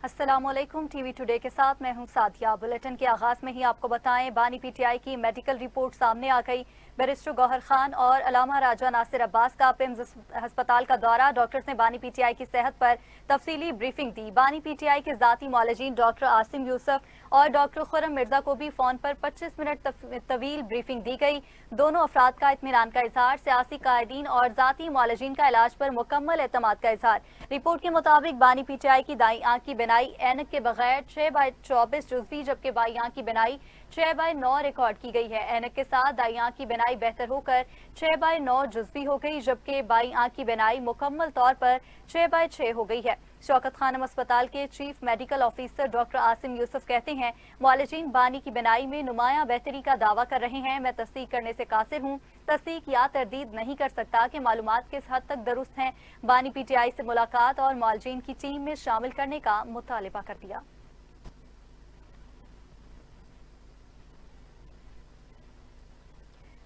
अस्सलाम वालेकुम। TV today के साथ मैं हूं सादिया। बुलेटिन के आगाज में ही आपको बताएं, बानी पीटीआई की मेडिकल रिपोर्ट सामने आ गई। बैरिस्टर गौहर खान और अलामा राजा नासिर अब्बास का पिम्स अस्पताल का दौरा। डॉक्टर्स ने बानी पीटीआई की सेहत पर तफसीली ब्रीफिंग दी। बानी पीटीआई के जाती मौलजीन डॉक्टर आसिम यूसुफ और डॉक्टर खुरम मिर्जा को भी फोन पर 25 मिनट तवील ब्रीफिंग दी गई। दोनों अफराद का इत्मीनान का इजहार, सियासी कायदीन और जाती मौलजीन का इलाज पर मुकम्मल एतमाद का इजहार। रिपोर्ट के मुताबिक बानी पीटीआई की दाई आंख की बिनाई ऐनक के बगैर 6/24 जुज़वी, जबकि बाई आंख की बिनाई 6/9 रिकॉर्ड की गई है। ऐनक के साथ दाई आंख की बिनाई बेहतर होकर 6/9 जुज़वी हो गई, जबकि बाई आंख की बिनाई मुकम्मल तौर पर 6/6 हो गई है। शौकत खानम अस्पताल के chief medical officer doctor Asim Yusuf कहते हैं, मौलजीन बानी की बिनाई में नुमाया बेहतरी का दावा कर रहे हैं। मैं तस्दीक करने से कासिर हूँ, तस्दीक या तरदीद नहीं कर सकता कि मालूमात किस हद तक दुरुस्त हैं। बानी पीटीआई से मुलाकात और मौलजीन की टीम में शामिल करने का मुतालिबा कर दिया।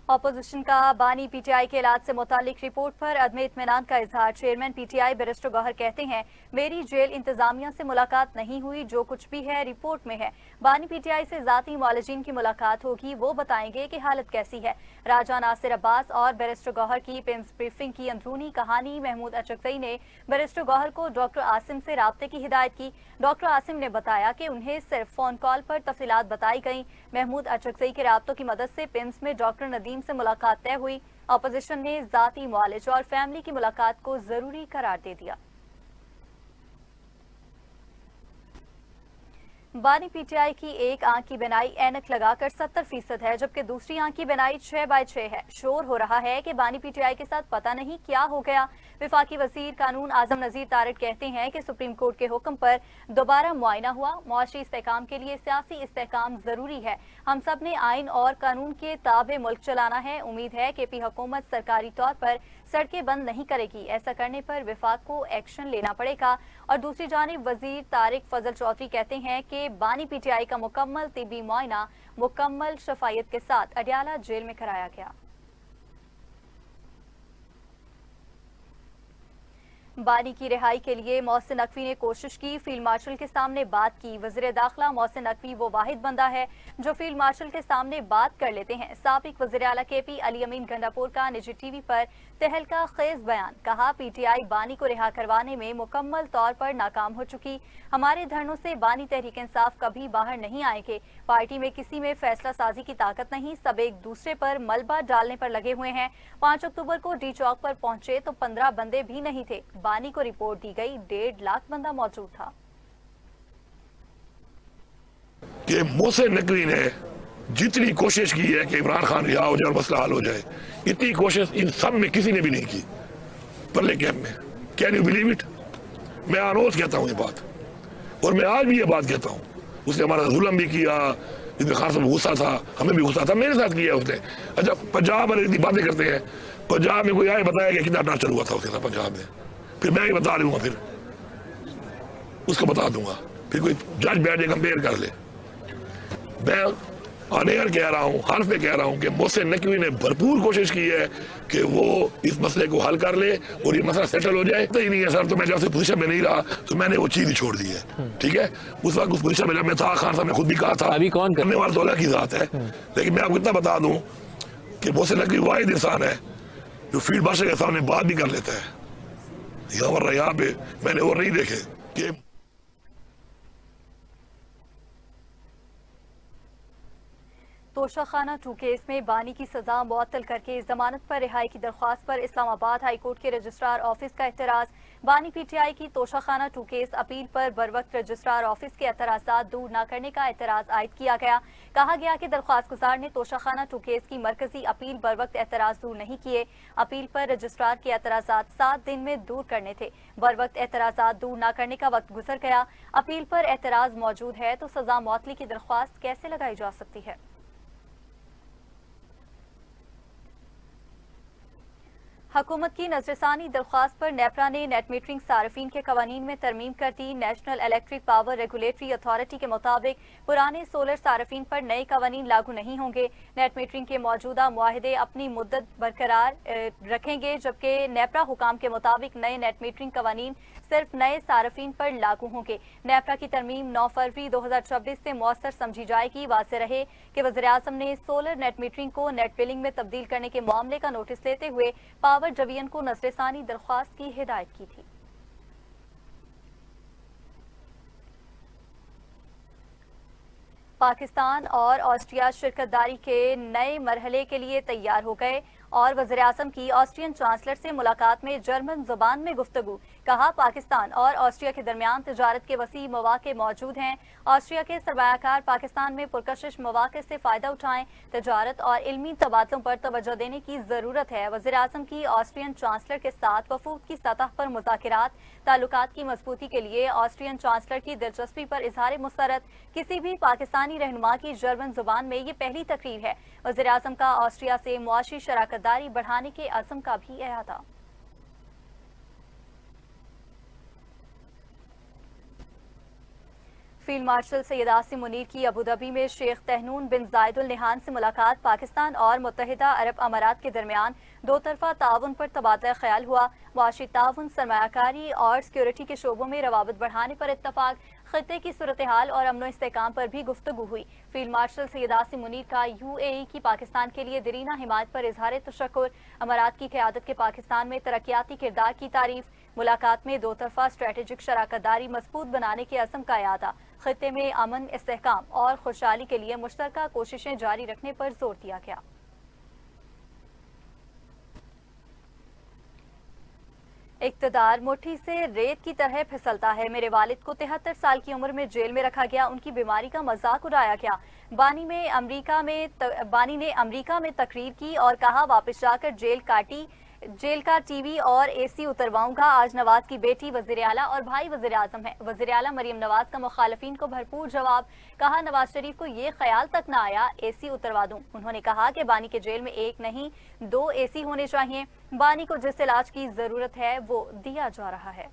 अपोजिशन का बानी पीटीआई के इलाज से मुतालिक रिपोर्ट पर अदम इत्मीनान का इजहार। चेयरमैन पीटीआई बैरिस्टर गौहर कहते हैं, मेरी जेल इंतजामिया से मुलाकात नहीं हुई, जो कुछ भी है रिपोर्ट में है। बानी पीटीआई से जाती मौलजीन की मुलाकात होगी, वो बताएंगे कि हालत कैसी है। राजा नासिर अब्बास और बैरिस्टर गौहर की पिम्स ब्रीफिंग की अंदरूनी कहानी। महमूद अचकज़ई ने बैरिस्टर गौहर को डॉक्टर आसिम से राब्ते की हिदायत की। डॉक्टर आसिम ने बताया कि उन्हें सिर्फ फोन कॉल पर तफसीलात बताई गई। महमूद अचकज़ई के राब्तों की मदद से पिम्स में डॉक्टर नदीम से मुलाकात तय हुई। अपोजिशन ने जाती मुआलिज और फैमिली की मुलाकात को जरूरी करार दे दिया। बानी पीटीआई की एक आंख की बिनाई ऐनक लगाकर 70% है, जबकि दूसरी आंख की बिनाई 6/6 है। शोर हो रहा है कि बानी पीटीआई के साथ पता नहीं क्या हो गया। विफाकी वजीर कानून आजम नजीर तारिक कहते हैं कि सुप्रीम कोर्ट के हुक्म पर दोबारा मुआयना हुआ। मुआशी इस्तेहकाम के लिए सियासी इस्तेहकाम जरूरी है। हम सब ने आइन और कानून के ताबे मुल्क चलाना है। उम्मीद है कि पी हुकूमत सरकारी तौर पर सड़कें बंद नहीं करेगी। ऐसा करने पर विफाक को एक्शन लेना पड़ेगा। और दूसरी जानिब वजीर तारिक फजल चौधरी कहते हैं कि बानी पीटीआई का मुकम्मल तिबी मुआयना मुकम्मल शफायत के साथ अडियाला जेल में कराया गया। बानी की रिहाई के लिए मोहसिन नकवी ने कोशिश की, फील्ड मार्शल के सामने बात की। वज़ीर दाखिला मोहसिन नकवी वो वाहिद बंदा है जो फील्ड मार्शल के सामने बात कर लेते हैं। साबिक वज़ीर आला केपी अली अमीन गंडापुर का निजी टीवी पर तहलका खेज बयान। कहा, पीटीआई बानी को रिहा करवाने में मुकम्मल तौर पर नाकाम हो चुकी। हमारे धरनों से बानी तहरीक इंसाफ कभी बाहर नहीं आएंगे। पार्टी में किसी में फैसला साजी की ताकत नहीं, सब एक दूसरे पर मलबा डालने पर लगे हुए हैं। 5 अक्टूबर को डी चौक पर पहुंचे तो 15 बंदे भी नहीं थे। बानी को रिपोर्ट दी गई, 1.5 लाख बंदा मौजूद था। कि मोहसिन नकवी ने जितनी कोशिश की है कि इमरान खान रिहा हो जाए और मसला हल हो जाए, इतनी कोशिश इन सब में किसी ने भी नहीं की। परले कैंप में, कैन यू बिलीव इट? मैं रोज कहता हूँ ये बात, और मैं आज भी ये बात कहता हूँ। उसने हमारा जुल्म भी किया, इसमें खास तौर पर गुस्सा था, हमें भी गुस्सा था, मेरे साथ किया उसने। अच्छा, पंजाब वाले इतनी बातें करते हैं, पंजाब में कोई आए बताया कि कितना टॉर्चर हुआ था उसके साथ पंजाब में, फिर मैं ही बता दूंगा, फिर उसको बता दूंगा, फिर कोई जज बैठ जाए कंपेयर कर ले। मैं ऑन एयर कह रहा हूँ, हर्फ में कह रहा हूँ कि मोहसिन नकवी ने भरपूर कोशिश की है कि वो इस मसले को हल कर ले और ये मसला सेटल हो जाए। तो ही नहीं है सर, तो मैं जब से पोजीशन में नहीं रहा तो मैंने वो चीज ही छोड़ दी है। ठीक है, उस वक्त उस पोजीशन में जब मैं था, खान साहब ने खुद भी कहा था, अभी कौन करने वाला तो अलग की जात है, लेकिन मैं आपको इतना बता दूं कि मोहसिन नकवी वाहिद इंसान है जो फील्ड मार्शल के सामने बात भी कर लेता है। यहाँ पे मैंने और नहीं देखे कि तोशाखाना 2 केस में बानी की सजा मुअत्तल करके जमानत पर रिहाई की दरख्वास्त पर इस्लामाबाद हाई कोर्ट के रजिस्ट्रार ऑफिस का एतराज। बानी पीटीआई की तोशाखाना 2 केस अपील पर बरवक्त रजिस्ट्रार ऑफिस के एतराज़ात दूर न करने का एतराज आयद किया गया। कहा गया कि दरख्वास्त गुजार ने तोशाखाना 2 केस की मरकजी अपील बरवक्त एतराज दूर नहीं किए। अपील पर रजिस्ट्रार के एतराज़ात 7 दिन में दूर करने थे। बरवक्त एतराज़ात दूर न करने का वक्त गुजर गया। अपील पर एतराज मौजूद है तो सजा मुअत्तली की दरख्वास्त कैसे लगाई जा सकती है? हुकूमत की नजरसानी दरख्वास्त पर नेपरा ने नेट मीटरिंग सार्फिन के कवानीन में तरमीम कर दी। National electric power regulatory authority के मुताबिक पुराने सोलर सार्फिन पर नए कवानीन लागू नहीं होंगे। नेट मीटरिंग के मौजूदा मुआहदे अपनी मुद्दत बरकरार रखेंगे, जबकि नेपरा हुकाम के मुताबिक नए नेट मीटरिंग कवानीन सिर्फ नए सार्फिन पर लागू होंगे। नेपरा की तरमीम 9 फरवरी 2026 से मौसर समझी जाएगी। वाज़ेह रहे कि वज़ीर-ए-आज़म ने सोलर नेट मीटरिंग को नेट बिलिंग में तब्दील करने के मामले का नोटिस लेते हुए पावर डिवीजन को नजरसानी दरख्वास्त की हिदायत की थी। पाकिस्तान और ऑस्ट्रिया शिरकतदारी के नए मरहले के लिए तैयार हो गए और वज़ीर-ए-आज़म की ऑस्ट्रियन चांसलर से मुलाकात में जर्मन ज़ुबान में गुफ्तगू। कहा, पाकिस्तान और ऑस्ट्रिया के दरमियान तिजारत के वसी मौक़े मौजूद हैं। ऑस्ट्रिया के सरमायाकार पाकिस्तान में पुरकशिश मौक़े से फ़ायदा उठाएं। तिजारत और इल्मी तबादलों पर तवज्जो देने की ज़रूरत है। वज़ीर-ए-आज़म की ऑस्ट्रियन चांसलर के साथ वफूद की सतह पर मुज़ाकरात ताल्लुकात की मजबूती के लिए ऑस्ट्रियन चांसलर की दिलचस्पी पर इजहार मुसरत। किसी भी पाकिस्तानी रहनुमा की जर्मन ज़ुबान में ये पहली तकरीर है। वज़ीर-ए-आज़म का ऑस्ट्रिया से मुआशी शराकतदारी बढ़ाने के अज़्म का भी अहाता। फील्ड मार्शल सैयद आसिम मुनीर की अबूधाबी में शेख तहनून बिन जायद अल नहान से मुलाकात। पाकिस्तान और मुत्तहिदा अरब अमारात के दरमियान दो तरफा ताउन पर तबादला ख्याल हुआ। मुआशी ताउन, सरमायाकारी और सिक्योरिटी के शोबों में रवाबत बढ़ाने पर इत्तफाक। खित्ते की सूरत हाल और अमनो इस्तेहकाम पर भी गुफ्तगू हुई। फील्ड मार्शल सैयद आसिम मुनीर का UAE की पाकिस्तान के लिए दरीना हिमायत पर इजहार तशक्कुर। अमारात की क़यादत के पाकिस्तान में तरक्याती किरदार की तारीफ। मुलाकात में दो तरफा स्ट्रेटेजिक शराकतदारी मजबूत बनाने के अज़्म का यादा। खित्ते में अमन, इस्तेहकाम और खुशहाली के लिए मुश्तरका कोशिशें जारी रखने पर जोर दिया गया। इक़्तिदार मुट्ठी से रेत की तरह फिसलता है। मेरे वालिद को 73 साल की उम्र में जेल में रखा गया। उनकी बीमारी का मजाक उड़ाया गया। बानी ने अमरीका में तकरीर की और कहा, वापस जाकर जेल का TV और AC उतरवाऊंगा। आज नवाज की बेटी वज़ीर आला और भाई वज़ीर आज़म है। वज़ीर आला मरियम नवाज का मुखालिफिन को भरपूर जवाब। कहा, नवाज शरीफ को ये ख्याल तक ना आया AC उतरवा दूं। उन्होंने कहा कि बानी के जेल में एक नहीं 2 AC होने चाहिए। बानी को जिस इलाज की जरूरत है वो दिया जा रहा है।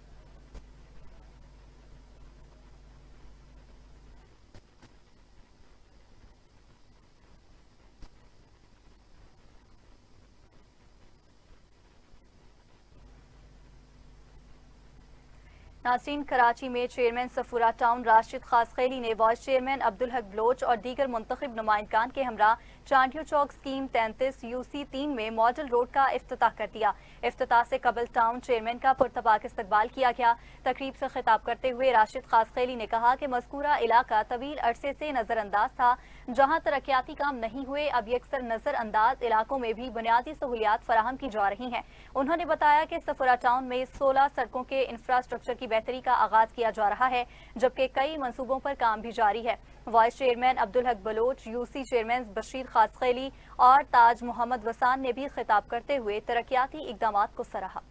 नाज़रीन, कराची में चेयरमैन सफूरा टाउन राशिद खासखैली ने vice chairman Abdul Haq Bloch और दीगर मुंतखब नुमाइंदान के हमरा चांडियो चौक स्कीम 33 UC 3 में मॉडल रोड का इफ्तिताह कर दिया। इफ्तिताह से कबल टाउन चेयरमैन का पुरतबाक इस्तकबाल किया गया। तकरीब से खिताब करते हुए राशिद खासखैली ने कहा कि मज़कूरा इलाका तवील अरसे से नजरअंदाज था। जहाँ तरक्याती काम नहीं हुए, अब यकसर नजरअंदाज इलाकों में भी बुनियादी सहूलियात फराहम की जा रही हैं। उन्होंने बताया कि सफूरा टाउन में 16 सड़कों के इंफ्रास्ट्रक्चर की बेहतरी का आगाज किया जा रहा है, जबकि कई मंसूबों पर काम भी जारी है। Vice chairman Abdul Haq Bloch, UC chairman Bashir खासखैली और ताज मोहम्मद वसान ने भी खिताब करते हुए तरक्याती इक़दामात को सराहा।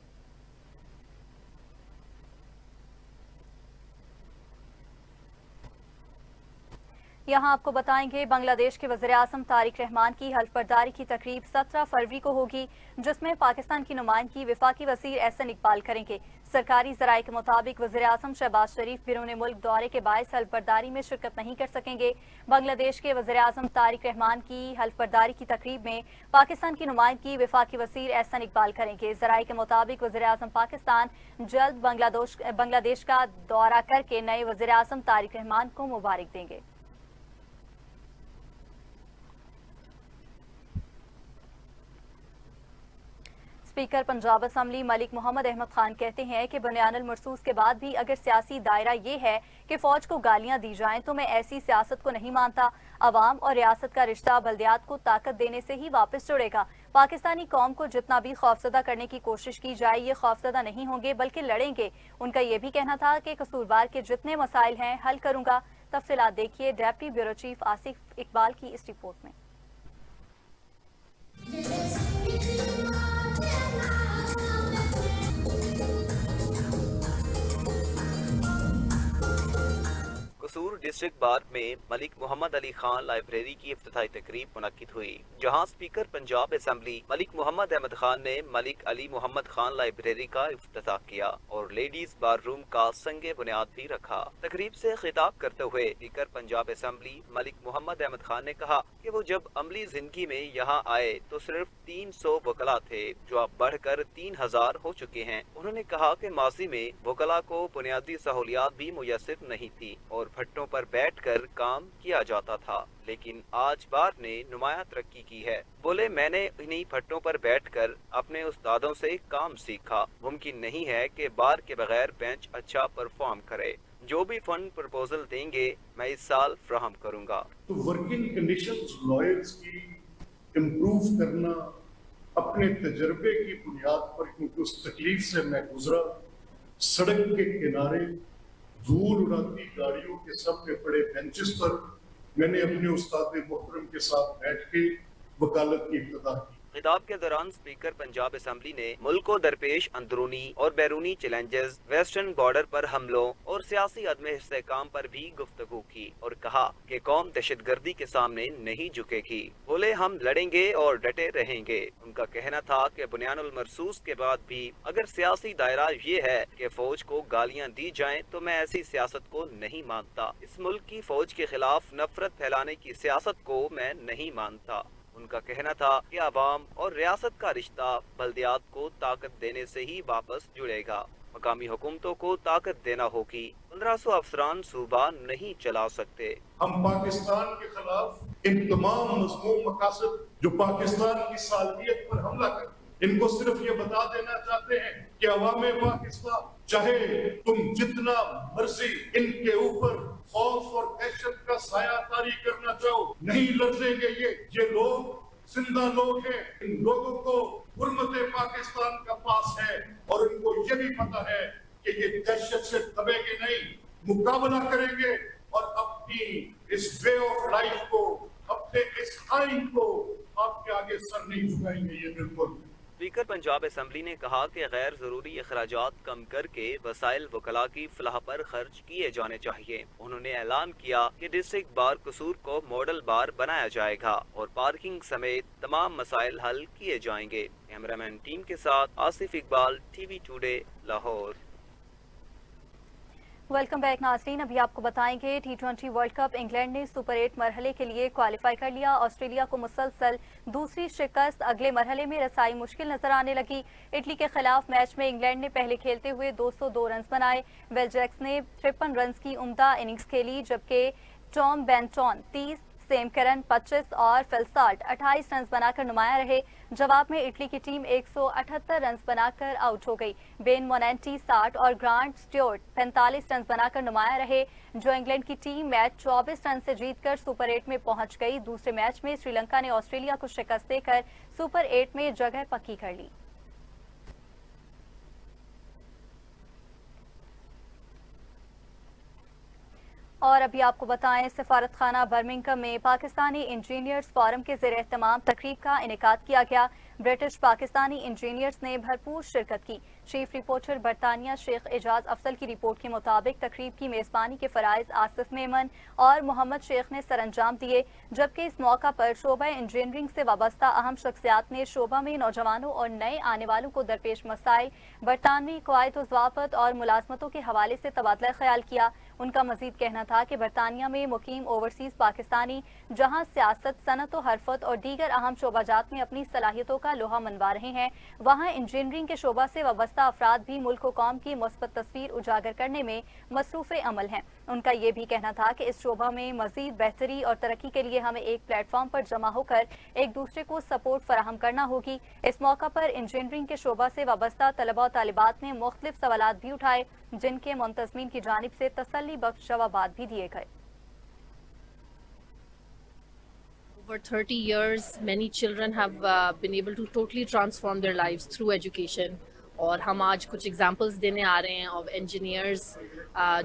यहाँ आपको बताएंगे, बांग्लादेश के वज़ीर-ए-आज़म तारिक रहमान की हल्फ बर्दारी की तकरीब 17 फरवरी को होगी, जिसमें पाकिस्तान की नुमाइंदगी वफाकी वज़ीर एहसन इकबाल करेंगे। सरकारी ज़राए के मुताबिक वज़ीर-ए-आज़म शहबाज शरीफ बिरून मुल्क दौरे के बायस हल्फ बर्दारी में शिरकत नहीं कर सकेंगे। बांग्लादेश के वज़ीर-ए-आज़म तारिक रहमान की हल्फ बर्दारी की तकरीब में पाकिस्तान की नुमाइंदगी वफाकी वज़ीर एहसन इकबाल करेंगे। ज़राए के मुताबिक वज़ीर-ए-आज़म पाकिस्तान जल्द बांग्लादेश का दौरा करके नए वज़ीर-ए-आज़म तारिक रहमान को मुबारक देंगे। स्पीकर पंजाब असम्बली मलिक मोहम्मद अहमद खान कहते हैं कि बनियानुल मरसूस के बाद भी अगर सियासी दायरा ये है कि फौज को गालियां दी जाएं तो मैं ऐसी सियासत को नहीं मानता। अवाम और रियासत का रिश्ता बल्दियात को ताकत देने से ही वापस जुड़ेगा। पाकिस्तानी कौम को जितना भी खौफजदा करने की कोशिश की जाए, ये खौफजदा नहीं होंगे बल्कि लड़ेंगे। उनका ये भी कहना था कि कसूरवार के जितने मसाइल हैं हल करूंगा। तफसीलात देखिए deputy bureau chief Asif Iqbal की इस रिपोर्ट में। कसूर डिस्ट्रिक्ट बार में मलिक मोहम्मद अली खान लाइब्रेरी की इफ्तिताही तकरीब मुनक्किद हुई, जहां स्पीकर पंजाब असेंबली मलिक मोहम्मद अहमद खान ने मलिक अली मोहम्मद खान लाइब्रेरी का इफ्तिताह किया और लेडीज बार रूम का संगे बुनियाद भी रखा। तकरीब से खिताब करते हुए स्पीकर पंजाब असेंबली मलिक मोहम्मद अहमद खान ने कहा कि वो जब अमली जिंदगी में यहाँ आए तो सिर्फ 300 वकला थे, जो अब बढ़कर 3000 हो चुके हैं। उन्होंने कहा कि माजी में वकला को बुनियादी सहूलियात भी मुयस्सर नहीं थी और भट्टों पर बैठकर काम किया जाता था, लेकिन आज बार ने नुमाया तरक्की की है। बोले, मैंने इन्हीं भट्टों पर बैठकर अपने उस्तादों से काम सीखा। मुमकिन नहीं है कि बार के बगैर बेंच अच्छा परफॉर्म करे। जो भी फंड प्रपोजल देंगे मैं इस साल फ्राहम करूंगा। तो वर्किंग कंडीशंस लॉयर्स की इम्प्रूव करना अपने तजर्बे की बुनियाद पर, क्योंकि उस तकलीफ से मैं गुजरा। सड़क के किनारे धूल उड़ाती गाड़ियों के सामने पड़े बेंचेस पर मैंने अपने उस्ताद मोहतरम के साथ बैठ के वकालत की इब्तिदा की। खिताब के दौरान स्पीकर पंजाब असेंबली ने मुल्क को दरपेश अंदरूनी और बैरूनी चैलेंजेस, वेस्टर्न बॉर्डर पर हमलों और सियासी अदम इस्तेहकाम पर भी गुफ्तगू की और कहा कि कौम दहशतगर्दी के सामने नहीं झुकेगी। बोले, हम लड़ेंगे और डटे रहेंगे। उनका कहना था कि बुनियानुल मरसूस के बाद भी अगर सियासी दायरा ये है कि फौज को गालियां दी जाएं तो मैं ऐसी सियासत को नहीं मानता। इस मुल्क की फौज के खिलाफ नफरत फैलाने की सियासत को मैं नहीं मानता। उनका कहना था कि आवाम और रियासत का रिश्ता बल्दियात को ताकत देने से ही वापस जुड़ेगा। मकामी हुकूमतों को ताकत देना होगी। 1500 अफसरान सूबा नहीं चला सकते। हम पाकिस्तान के खिलाफ इन तमाम मज़मूम मकासद जो पाकिस्तान की सालगियत पर हमला कर, इनको सिर्फ ये बता देना चाहते हैं कि अवामे पाकिस्तान चाहे तुम जितना मर्जी इनके ऊपर खौफ और दहशत का साया तारी करना चाहो, नहीं लर्जेंगे। ये लोग जिंदा लोग हैं। इन लोगों को हुर्मत पाकिस्तान का पास है और इनको ये भी पता है कि ये दहशत से दबेंगे नहीं, मुकाबला करेंगे और अपनी इस वे ऑफ लाइफ को, अपने इस आइन को आपके आगे सर नहीं झुकाएंगे। ये बिल्कुल। स्पीकर पंजाब असेंबली ने कहा कि गैर जरूरी अखराजात कम करके वसाइल वकला की फलाह पर खर्च किए जाने चाहिए। उन्होंने ऐलान किया कि डिस्ट्रिक्ट बार कसूर को मॉडल बार बनाया जाएगा और पार्किंग समेत तमाम मसाइल हल किए जाएंगे। कैमरामैन टीम के साथ Asif Iqbal, TV today, Lahore. Welcome back नाज़रीन। अभी आपको बताएंगे T20 वर्ल्ड कप इंग्लैंड ने सुपर 8 मरहले के लिए क्वालिफाई कर लिया। ऑस्ट्रेलिया को मुसलसल दूसरी शिकस्त, अगले मरहले में रसाई मुश्किल नजर आने लगी। इटली के खिलाफ मैच में इंग्लैंड ने पहले खेलते हुए 202 रन बनाए। वेल जैक्स ने 53 रन की उम्दा इनिंग्स खेली, जबकि टॉम बेंटन 30, सेम करन 25 और फिलसाल्ट 28 रन बनाकर नुमाया रहे। जवाब में इटली की टीम 178 रन बनाकर आउट हो गई। बेन मोनेंटी 60 और ग्रांट स्ट्यूअर्ट 45 रन बनाकर नुमाया रहे। जो इंग्लैंड की टीम मैच 24 रन से जीतकर सुपर 8 में पहुंच गई। दूसरे मैच में श्रीलंका ने ऑस्ट्रेलिया को शिकस्त देकर सुपर 8 में जगह पक्की कर ली। और अभी आपको बताएं, सफारत खाना बर्मिंघम में पाकिस्तानी इंजीनियर्स फोरम के ज़ेर एहतमाम तकरीब का इनेकाद किया गया। ब्रिटिश पाकिस्तानी इंजीनियर्स ने भरपूर शिरकत की। चीफ रिपोर्टर बरतानिया शेख एजाज अफजल की रिपोर्ट के मुताबिक तकरीब की मेज़बानी के फ़राइज़ आसिफ मेमन और मोहम्मद शेख ने सरअंजाम दिए, जबकि इस मौका पर शोबा इंजीनियरिंग से वाबस्ता अहम शख्सियात ने शोबा में नौजवानों और नए आने वालों को दरपेश मसाइल, बरतानवी कवायद व ज़वाबित और मुलाजमतों के हवाले से तबादला ख्याल किया। उनका मजीद कहना था कि बरतानिया में मुकीम ओवरसीज पाकिस्तानी जहां सियासत, सनत व हरफत और दीगर अहम शोबाजात में अपनी सलाहियतों का लोहा मनवा रहे हैं, वहां इंजीनियरिंग के शोबा से वाबस्ता अफराद भी मुल्क व कौम की मुस्बत तस्वीर उजागर करने में मसरूफ़ अमल हैं। उनका ये भी कहना था कि इस शोबा में मजीद बेहतरी और तरक्की के लिए हमें एक प्लेटफॉर्म पर जमा होकर एक दूसरे को सपोर्ट फराहम करना होगी। इस मौका पर इंजीनियरिंग के शोबा से वाबस्ता तलबा और तालिबात ने मुख्तलिफ सवालात भी उठाए, जिनके मुंतज़मीन की जानिब से तसल्ली बख्श जवाबात भी दिए गए। Over 30 years, many children have been able to totally transform their lives through education. और हम आज कुछ एग्जांपल्स देने आ रहे हैं ऑफ इंजीनियर्स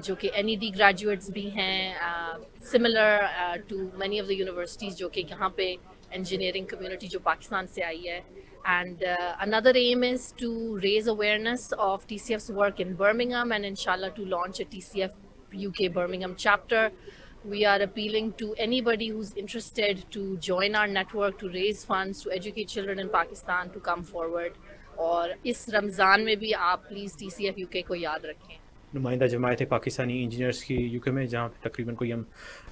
जो कि NED ग्रेजुएट्स भी हैं, similar to many of the universities जो कि यहाँ पे इंजीनियरिंग कम्युनिटी जो पाकिस्तान से आई है। And another aim is to raise awareness of TCF's work in Birmingham and inshallah to launch a TCF UK Birmingham chapter. We are appealing to anybody who's interested to join our network, to raise funds, to educate children in Pakistan, to come forward. اور اس رمضان میں بھی آپ please TCF UK کو یاد رکھیں. نمائندہ جماعت Pakistani engineers کی UK میں، جہاں پہ تقریباً کوئی ہم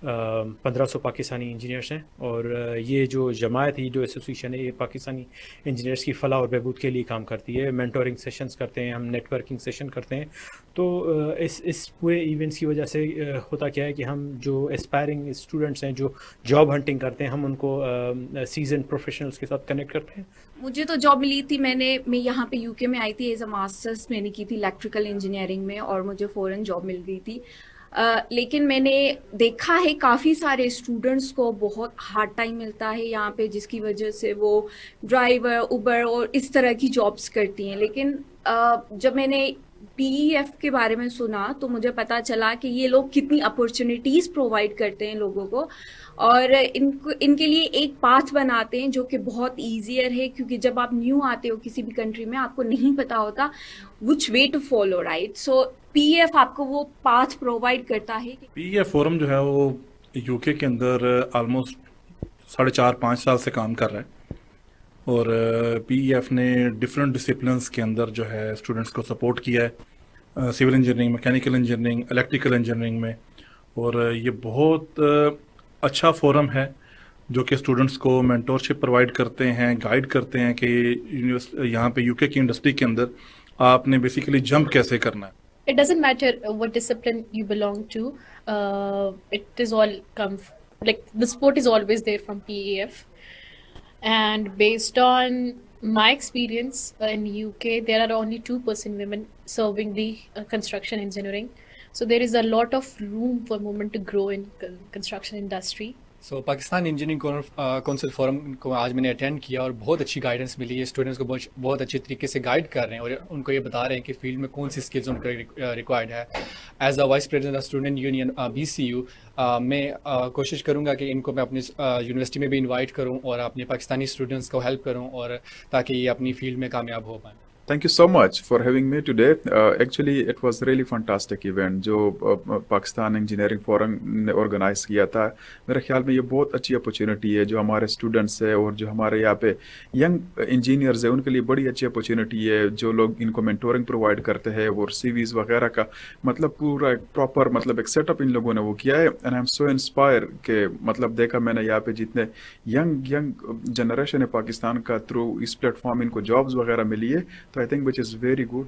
1500 پاکستانی انجینئرس ہیں، اور یہ جو جماعت ہے، جو ایسوسیشن ہے، یہ پاکستانی انجینئرس کی فلاح اور بہبود کے لیے کام کرتی ہے. مینٹورنگ سیشنز کرتے ہیں ہم، نیٹ ورکنگ سیشن کرتے ہیں. تو اس پورے ایونٹس کی وجہ سے ہوتا کیا ہے کہ ہم جو اسپائرنگ اسٹوڈنٹس ہیں، جو جاب ہنٹنگ کرتے ہیں، ہم ان کو سیزن پروفیشنلس کے ساتھ کنیکٹ کرتے ہیں. مجھے تو جاب ملی تھی، میں یہاں پہ UK میں آئی تھی ایز اے ماسٹرس میں نے کی تھی الیکٹریکل انجینئرنگ میں، اور مجھے فوراً جاب مل گئی تھی. لیکن میں نے دیکھا ہے کافی سارے اسٹوڈنٹس کو بہت ہارڈ ٹائم ملتا ہے یہاں پہ، جس کی وجہ سے وہ ڈرائیور، اوبر اور اس طرح کی جابس کرتی ہیں. لیکن جب میں نے PEF کے بارے میں سنا تو مجھے پتا چلا کہ یہ لوگ کتنی اپرچونیٹیز پرووائڈ کرتے ہیں لوگوں کو، اور ان کے لیے ایک پاتھ بناتے ہیں جو کہ بہت ایزیئر ہے. کیونکہ جب آپ نیو آتے ہو کسی بھی کنٹری میں، آپ کو نہیں پتا ہوتا which way to follow, right? So PEF آپ کو وہ پاتھ پرووائڈ کرتا ہے. PEF فورم جو ہے وہ UK کے اندر آلموسٹ 4.5-5 سال سے کام کر رہا ہے، اور PEF نے ڈفرینٹ ڈسپلنس کے اندر جو ہے اسٹوڈنٹس کو سپورٹ کیا ہے، civil engineering, mechanical engineering, electrical engineering میں. اور یہ بہت اچھا فورم ہے جو کہ اسٹوڈنٹس کو مینٹورشپ پرووائڈ کرتے ہیں، گائیڈ کرتے ہیں کہ یہاں پہ UK کی انڈسٹری کے اندر آپ نے بیسیکلی جمپ کیسے کرنا ہے. It doesn't matter what discipline you belong to. It is all like the support is always there from PEF. And based on my experience in UK, there are only 2% women serving the construction engineering. So there is a lot of room for women to grow in construction industry. So Pakistan engineering council forum کو آج میں نے attend کیا، اور بہت اچھی guidance ملی ہے. اسٹوڈنٹس کو بہت اچھی طریقے سے گائیڈ کر رہے ہیں، اور ان کو یہ بتا رہے ہیں کہ فیلڈ میں کون سی اسکلز ان کو ریکوائرڈ ہے. As a vice president student union BCU میں کوشش کروں گا کہ ان کو میں اپنی یونیورسٹی میں بھی انوائٹ کروں اور اپنے پاکستانی اسٹوڈنٹس کو ہیلپ کروں، اور تاکہ یہ اپنی فیلڈ میں کامیاب ہو پائیں. Thank you so much for having me today. Actually, it was really fantastic event جو پاکستان انجینئرنگ فورم نے آرگنائز کیا تھا. میرے خیال میں یہ بہت اچھی اپرچونیٹی ہے جو ہمارے اسٹوڈنٹس ہیں اور جو ہمارے یہاں پہ ینگ انجینئرز ہیں ان کے لیے بڑی اچھی اپرچونیٹی ہے. جو لوگ ان کو مینٹورنگ پرووائڈ کرتے ہیں اور CVs وغیرہ کا مطلب پورا پراپر مطلب ایک سیٹ اپ ان لوگوں نے وہ کیا ہے. And I am so inspire کہ مطلب دیکھا میں نے یہاں پہ جتنے ینگ جنریشن ہے پاکستان کا تھرو اس پلیٹ فارم ان کو جابس وغیرہ ملی ہے. I think which is very good.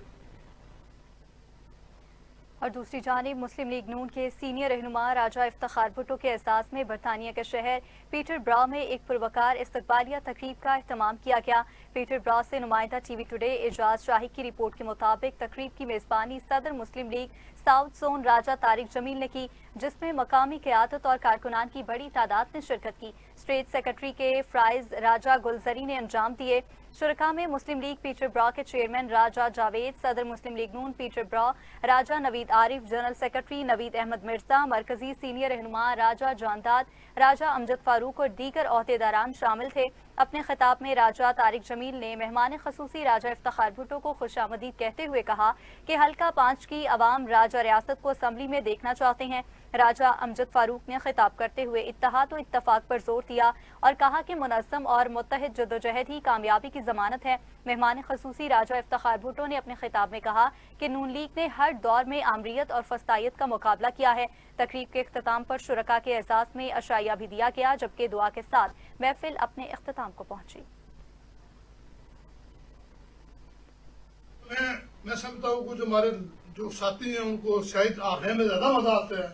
اور دوسری جانب مسلم لیگ نون کے سینئر رہنما راجہ افتخار بھٹو کے اعزاز میں برطانیہ کے شہر پیٹر برا میں ایک پروکار استقبالیہ تقریب کا اہتمام کیا گیا. پیٹر برا سے نمائندہ TV ٹوڈے اعجاز شاہی کی رپورٹ کے مطابق تقریب کی میزبانی صدر مسلم لیگ ساؤتھ زون راجہ طارق جمیل نے کی، جس میں مقامی قیادت اور کارکنان کی بڑی تعداد نے شرکت کی. اسٹیٹ سیکرٹری کے فرائض راجہ گلزری نے انجام دیے. شرکا میں مسلم لیگ پیٹر برا کے چیئرمین راجہ جاوید، صدر مسلم لیگ نون پیٹر برا، راجہ نوید عارف، جنرل سیکرٹری نوید احمد مرزا، مرکزی سینئر رہنما راجہ جانداد، راجہ امجد فاروق اور دیگر عہدیداران شامل تھے. اپنے خطاب میں راجہ طارق جمیل نے مہمان خصوصی راجہ افتخار بھٹو کو خوش آمدید کہتے ہوئے کہا کہ حلقہ 5 کی عوام راجہ ریاست کو اسمبلی میں دیکھنا چاہتے ہیں. راجہ امجد فاروق نے خطاب کرتے ہوئے اتحاد و اتفاق پر زور دیا اور کہا کہ منظم اور متحد جدوجہد ہی کامیابی کی ضمانت ہے. مہمان خصوصی راجہ افتخار بھٹو نے اپنے خطاب میں کہا کہ نون لیگ نے ہر دور میں آمریت اور فسطائیت کا مقابلہ کیا ہے. تقریب کے اختتام پر شرکا کے اعزاز میں عشائیہ بھی دیا گیا، جبکہ دعا کے ساتھ محفل اپنے اختتام کو پہنچی. میں سمجھتا ہوں کہ جو ہمارے جو ساتھی ہیں ان کو شاید آخر میں زیادہ مزہ آتا ہے.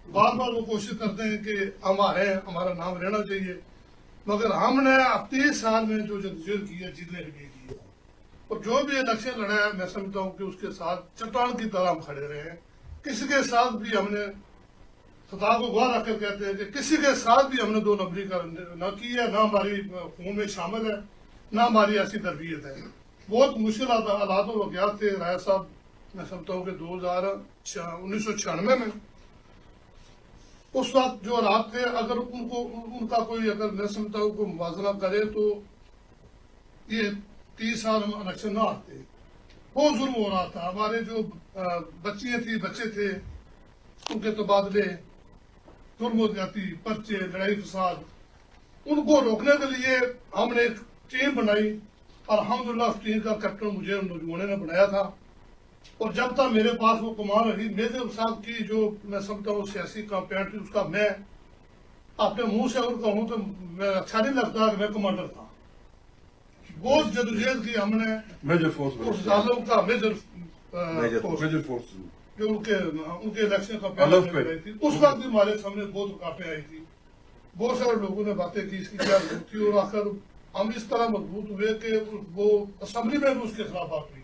بار بار وہ کوشش کرتے ہیں کہ ہم آ رہے ہیں، ہمارا نام رہنا چاہیے، مگر ہم نے 30 سال میں جو جدوجہد کی ہے جیتنے کے لیے کی ہے، اور جو بھی الیکشن لڑا ہے میں سمجھتا ہوں کہ اس کے ساتھ چٹان کی طرح ہم کھڑے رہے ہیں. کسی کے ساتھ بھی ہم نے خدا کو گواہ رکھ کر کہتے ہیں کہ کسی کے ساتھ بھی ہم نے 2 نمبری نہ کی ہے، نہ ہماری خون میں شامل ہے، نہ ہماری ایسی تربیت ہے. بہت مشکل حالات و واقعات تھے. رائے صاحب میں سمجھتا ہوں کہ 1996 میں اس وقت جو حالات تھے، اگر ان کا کوئی اگر میں سمجھتا ہوں کوئی موازنہ کرے تو یہ 30 سال ہم الیکشن نہ آتے. بہت ظلم ہو رہا تھا. ہمارے جو بچیاں تھیں، بچے تھے، उनके तबादले, जुर्म ज्यादती, पर्चे, लड़ाई फसाद, उनको रोकने के लिए हमने एक टीम बनाई और अल्हम्दुलिल्लाह उस टीम का कैप्टन मुझे नौजवानों ने बनाया था। और जब तक मेरे पास वो कमान रही, मेजर साहब की जो मैं समझता हूँ सियासी कैंपेन थी, उसका मैं अपने मुंह से और कहूँ तो मैं अच्छा नहीं लगता कि मैं कमांडर था। बहुत जदोजहद की हमने मेजर फोर्स उस जालिम का मेजर फोर्स जो उनके इलेक्शन कैंपेन में रही थी, उस वक्त भी हमारे सामने बहुत रुकावटें आई थी। बहुत सारे लोगों ने बातें की इसकी क्या जरूरत थी, और आखिर हम इस तरह मजबूत हुए कि वो असेंबली में भी उसके खिलाफ बात हुई।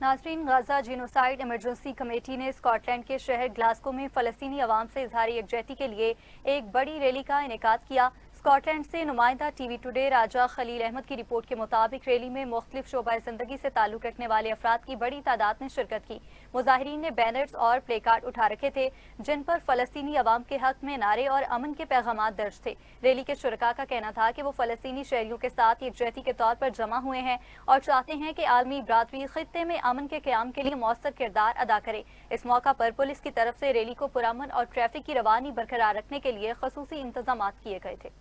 नाजरीन, गाजा जीनोसाइड इमरजेंसी कमेटी ने स्कॉटलैंड के शहर ग्लासगो में फ़लस्तीनी अवाम से इजहार यकजहती के लिए एक बड़ी रैली का इनेकाद किया। स्कॉटलैंड से नुमाइंदा टीवी टुडे राजा खलील अहमद की रिपोर्ट के मुताबिक रैली में मुख्तलिफ शोबा जिंदगी से ताल्लुक रखने वाले अफराद की बड़ी तादाद ने शिरकत की। मुजाहिरीन ने बैनर्स और प्ले कार्ड उठा रखे थे जिन पर फ़लस्तीनी अवाम के हक में नारे और अमन के पैगाम दर्ज थे। रैली के शुरका का कहना था कि वो फ़लस्तीनी शहरियों के साथ यकजहती के तौर पर जमा हुए हैं और चाहते हैं कि आलमी बरादरी खित्ते में अमन के क़याम के लिए मौसर किरदार अदा करे। इस मौका पर पुलिस की तरफ से रैली को पुरअमन और ट्रैफिक की रवानी बरकरार रखने के लिए खसूसी इंतजाम किए गए थे।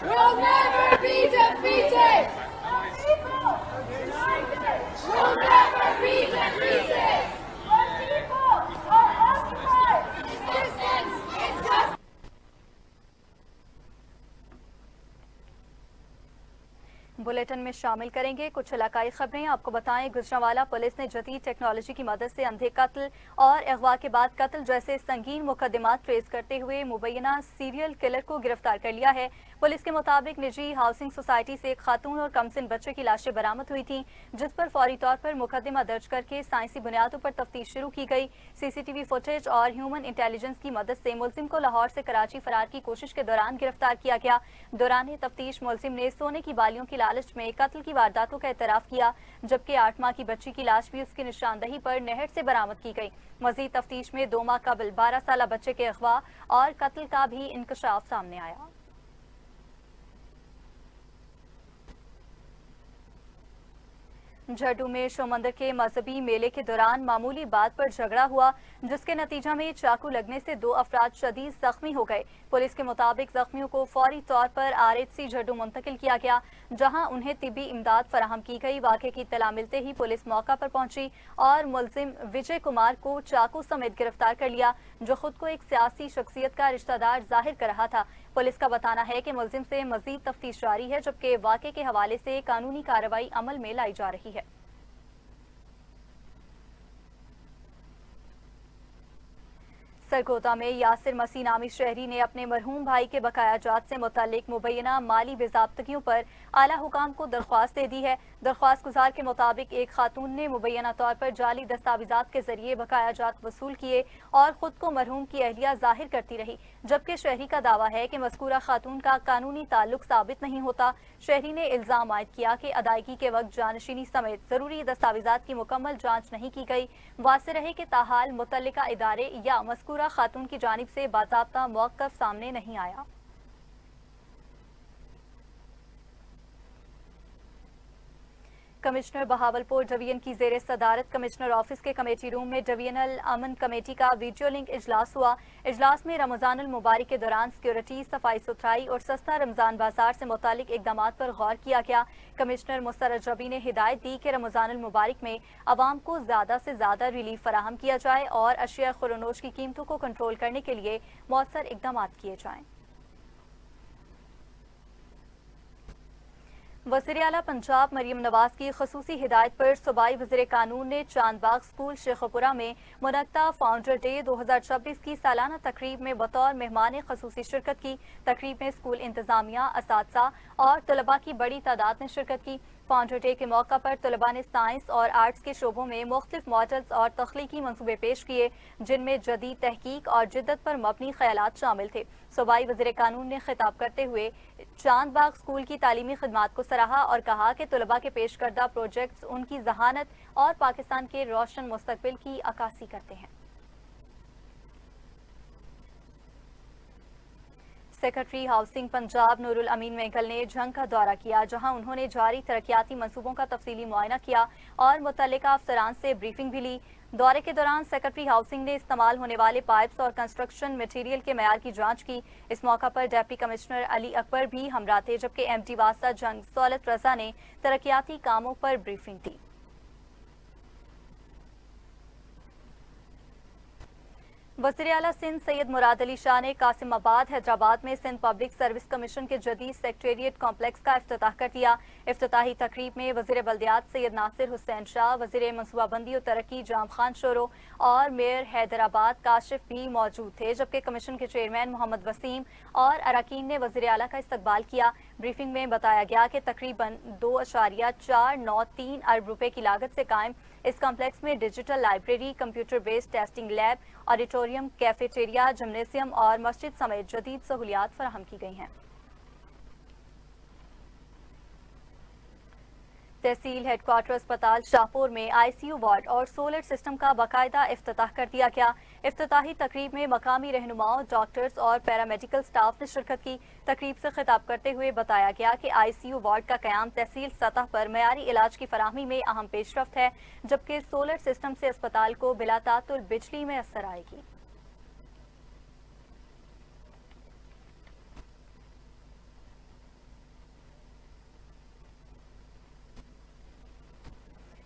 We'll never be defeated! We'll never be defeated! Our people are occupied! Resistance is just... bulletin में शामिल करेंगे कुछ इलाकाई खबरें। आपको बताएं, गुजरांवाला पुलिस ने जदीद टेक्नोलॉजी की मदद से अंधे कत्ल और अगवा के बाद कत्ल जैसे संगीन मुकदमात ट्रेस करते हुए मुबैना सीरियल किलर को गिरफ्तार कर लिया है। पुलिस के मुताबिक निजी हाउसिंग सोसाइटी से एक खातून और कमसिन बच्चे की लाशें बरामद हुई थी, जिस पर फौरी तौर पर मुकदमा दर्ज करके साइंसी बुनियादों पर तफ्तीश शुरू की गई। सीसीटीवी फुटेज और ह्यूमन इंटेलिजेंस की मदद से मुलजिम को लाहौर से कराची फरार की कोशिश के दौरान गिरफ्तार किया गया। दौरान तफ्तीश मुलजिम ने सोने की बालियों की लालच में कत्ल की वारदातों का एतराफ किया, जबकि 8 माह की बच्ची की लाश भी उसकी निशानदही पर नहर से बरामद की गई। मजीद तफ्तीश में 2 माह कबल 12 साल बच्चे के अगवा और कत्ल का भी इंकशाफ सामने आया। झड्डू में शो मंदिर के मजहबी मेले के दौरान मामूली बात पर झगड़ा हुआ, जिसके नतीजा में चाकू लगने से 2 अफराद शदीद जख्मी हो गए। पुलिस के मुताबिक जख्मियों को फौरी तौर पर आरएचसी झड्डू मुंतकिल किया गया, जहां उन्हें तिब्बी इमदाद फराहम की गई। वाक़े की इत्तला मिलते ही पुलिस मौका पर पहुंची और मुलजिम विजय कुमार को चाकू समेत गिरफ्तार कर लिया, जो खुद को एक सियासी शख्सियत का रिश्तेदार जाहिर कर रहा था। पुलिस का बताना है कि मुलजिम से मजीद तफ्तीश जारी है, जबकि वाक़े के हवाले से कानूनी कार्रवाई अमल में लाई जा रही है। सरगोदा में यासिर मसीह नामी शहरी ने अपने मरहूम भाई के बकाया जात से मुतालिक मुबैना माली बेज़ाब्तगियों पर आला हुकाम को दरख्वास्त दे दी है। दरख्वास्त गुजार के मुताबिक एक खातून ने मुबैना तौर पर जाली दस्तावेजात के जरिए बकाया जात वसूल किए और खुद को मरहूम की अहलिया जाहिर करती रही, जबकि शहरी का दावा है कि मज़कूरा खातून का कानूनी ताल्लुक साबित नहीं होता। शहरी ने इल्जाम आयद किया कि अदायगी के वक्त जानशीनी समेत जरूरी दस्तावेजात की मुकम्मल जाँच नहीं की गई। वाज़ेह रहे कि ताहाल मुतल्लिका इदारे या मज़कूरा खातून की जानिब से बाज़ाब्ता मौक़िफ़ सामने नहीं आया। कमिश्नर बहावलपुर डिवीजन की जेर सदारत कमिश्नर ऑफिस के कमेटी रूम में डिवीजनल अमन कमेटी का वीडियो लिंक इजलास हुआ। इजलास में रमजानुल मुबारक के दौरान सिक्योरिटी, सफाई सुथराई और सस्ता रमजान बाजार से मुतालिक इकदाम पर गौर किया गया। कमिश्नर मुस्तरद रबी ने हिदायत दी कि रमजानुल मुबारक में आवाम को ज़्यादा से ज़्यादा रिलीफ फराहम किया जाए और अशिया खुरनोश की कीमतों को कंट्रोल करने के लिए मौसर इकदाम किए जाएँ। वज़ीर आला पंजाब मरियम नवाज की खसूसी हिदायत पर सूबाई वज़ीर कानून ने चांदबाग स्कूल शेखपुरा में मुनक्ता फाउंडर डे 2026 की सालाना तकरीब में बतौर मेहमान खसूसी शिरकत की। तकरीब में स्कूल इंतजामिया, असातिज़ा और तलबा की बड़ी तादाद ने शिरकत की। फाउंडर डे के मौका पर तलबा ने साइंस और आर्ट्स के शोबों में मुख्तलिफ मॉडल्स और तख्लीकी मंसूबे पेश किए, जिनमें जदीद तहकीक और जिद्दत पर मबनी ख्यालात शामिल थे। सूबाई वज़ीर कानून ने खिताब करते हुए चांदबाग स्कूल की तालीमी खिदमात को सराहा और कहा कि तलबा के पेश करदा प्रोजेक्ट्स उनकी जहानत और पाकिस्तान के रोशन मुस्तकबिल की अक्कासी करते हैं। सेक्रेटरी हाउसिंग पंजाब नूरुल अमीन मेंगल ने झंग का दौरा किया, जहां उन्होंने जारी तरक्याती मंसूबों का तफसीली मुआयना किया और मुतल्लिका अफसरान से ब्रीफिंग भी ली। दौरे के दौरान सेक्रेटरी हाउसिंग ने इस्तेमाल होने वाले पाइप्स और कंस्ट्रक्शन मटेरियल के मयार की जांच की। इस मौका पर डिप्टी कमिश्नर अली अकबर भी हमरा थे, जबकि एमडी वास्ता जंग सौलत रजा ने तरक्याती कामों पर ब्रीफिंग दी। वज़ीर आला सिंध सैयद मुराद अली शाह ने कासिमाबाद हैदराबाद में सिंध पब्लिक सर्विस कमीशन के जदीद सेक्रेटेरिएट कॉम्प्लेक्स का इफ्तिताह कर दिया। इफ्तिताही तकरीब में वज़ीर बल्दियात सैयद नासिर हुसैन शाह, वज़ीर मनसूबाबंदी और तरक्की जाम खान शोरो और मेयर हैदराबाद काशिफ भी मौजूद थे, जबकि कमीशन के चेयरमैन मोहम्मद वसीम और अरकान ने वज़ीर आला का इस्तकबाल किया। ब्रीफिंग में बताया गया कि तकरीबन 2.493 अरब रुपए की लागत से कायम इस कॉम्प्लेक्स में digital library, computer based testing lab, auditorium, cafeteria, gymnasium और मस्जिद समेत जदीद सहूलियात फराहम की गई हैं। तहसील हेडक्वार्टर अस्पताल शाहपुर में आईसीयू वार्ड और सोलर सिस्टम का बाकायदा इफ्तिताह कर दिया गया। इफ्तिताही तकरीब में मकामी रहनुमाओं, डॉक्टर्स और पैरामेडिकल स्टाफ ने शिरकत की। तकरीब से खिताब करते हुए बताया गया कि आईसीयू वार्ड का कयाम तहसील सतह पर मयारी इलाज की फराहमी में अहम पेशरफ्त है, जबकि सोलर सिस्टम से अस्पताल को बिला तातुल बिजली में असर आएगी।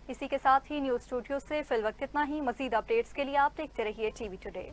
इसी के साथ ही न्यूज़ स्टूडियो से फिल वक्त इतना ही। मजीद अपडेट्स के लिए आप देखते रहिए टीवी टुडे।